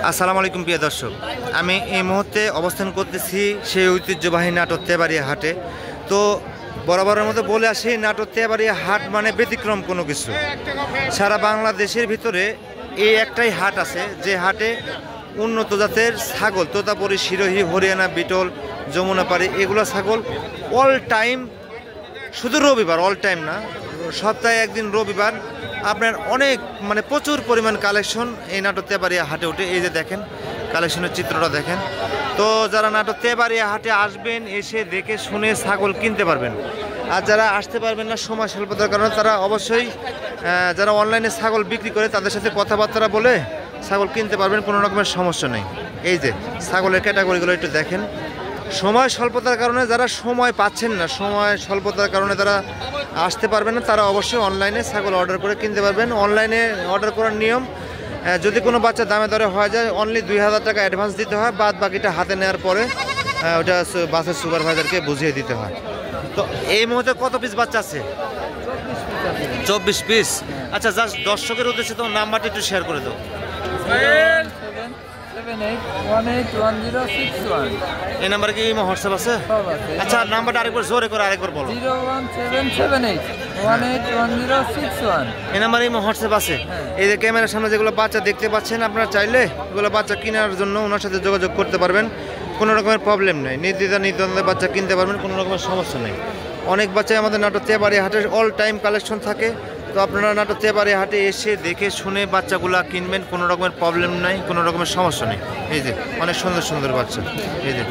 আসসালামু আলাইকুম প্রিয় দর্শক, আমি এই মুহূর্তে অবস্থান করতেছি সেই ঐতিহ্যবাহী নাটোর তেবাড়িয়া হাটে। তো বরাবরের মতো বলে আসি, নাটোর তেবাড়িয়া হাট মানে ব্যতিক্রম কোনো কিছু। সারা বাংলাদেশের ভিতরে এই একটাই হাট আছে, যে হাটে উন্নত জাতের ছাগল, তোতাপুরি, সিরোহী, হরিয়ানা, বিটল, যমুনাপাড়ি, এগুলো ছাগল অল টাইম, শুধু রবিবার, অল টাইম না, সপ্তাহে একদিন রবিবার আপনার অনেক মানে প্রচুর পরিমাণ কালেকশন এই নাটোর তেবাড়িয়া হাটে ওঠে। এই যে দেখেন কালেকশনের চিত্রটা দেখেন। তো যারা নাটোর তেবাড়িয়া হাটে আসবেন, এসে দেখে শুনে ছাগল কিনতে পারবেন। আর যারা আসতে পারবেন না সময় স্বল্পতার কারণে, তারা অবশ্যই যারা অনলাইনে ছাগল বিক্রি করে তাদের সাথে কথাবার্তা বলে ছাগল কিনতে পারবেন, কোনো রকমের সমস্যা নেই। এই যে ছাগলের ক্যাটাগরিগুলো একটু দেখেন। সময় স্বল্পতার কারণে যারা সময় পাচ্ছেন না, সময় স্বল্পতার কারণে তারা আসতে পারবেন না, তারা অবশ্যই অনলাইনে ছাগল অর্ডার করে কিনতে পারবেন। অনলাইনে অর্ডার করার নিয়ম, যদি কোনো বাচ্চা দামে দরে হয়ে যায়, অনলি 2000 টাকা অ্যাডভান্স দিতে হয়, বাদ বাকিটা হাতে নেওয়ার পরে ওটা বাসের সুপারভাইজারকে বুঝিয়ে দিতে হয়। তো এই মুহূর্তে কত পিস বাচ্চা আছে? 24 পিস। আচ্ছা, জাস্ট দর্শকের উদ্দেশ্যে তোমার নাম্বারটা একটু শেয়ার করে দাও। এই নাম্বারে কি হোয়াটসঅ্যাপ আছে? আচ্ছা, নাম্বারটা আরেকবার জোরে করে আরেকবার বলো। 01778 এই নাম্বারে হোয়াটসঅ্যাপ আছে। এই যে ক্যামেরার সামনে যেগুলো বাচ্চা দেখতে পাচ্ছেন, আপনারা চাইলে এগুলো বাচ্চা কেনার জন্য ওনার সাথে যোগাযোগ করতে পারবেন, কোনো রকমের প্রবলেম নেই। নির্দ্বিধায় বাচ্চা কিনতে পারবেন, কোনো রকমের সমস্যা নেই। অনেক বাচ্চাই আমাদের নাটোর তেবাড়িয়া হাটের অল টাইম কালেকশন থাকে। তো আপনারা নাটোর তেবাড়িয়া হাটে এসে দেখে শুনে বাচ্চাগুলো কিনবেন, কোনো রকমের প্রবলেম নাই, কোনো রকমের সমস্যা নেই। এই যে অনেক সুন্দর সুন্দর বাচ্চা, এই যে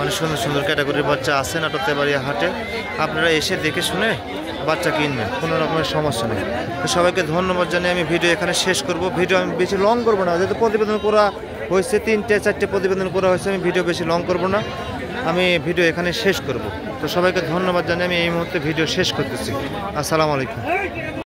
অনেক সুন্দর সুন্দর ক্যাটাগরির বাচ্চা আছে নাটোর তেবাড়িয়া হাটে। আপনারা এসে দেখে শুনে বাচ্চা কিনবেন, কোনো রকমের সমস্যা নেই। তো সবাইকে ধন্যবাদ জানিয়ে আমি ভিডিও এখানে শেষ করব। ভিডিও আমি বেশি লং করবো না, যেহেতু প্রতিবেদন করা হয়েছে, 3-4টে প্রতিবেদন করা হয়েছে, আমি ভিডিও বেশি লং করবো না, আমি ভিডিও এখানে শেষ করব। তো সবাইকে ধন্যবাদ জানিয়ে আমি এই মুহূর্তে ভিডিও শেষ করতেছি। আসসালামু আলাইকুম।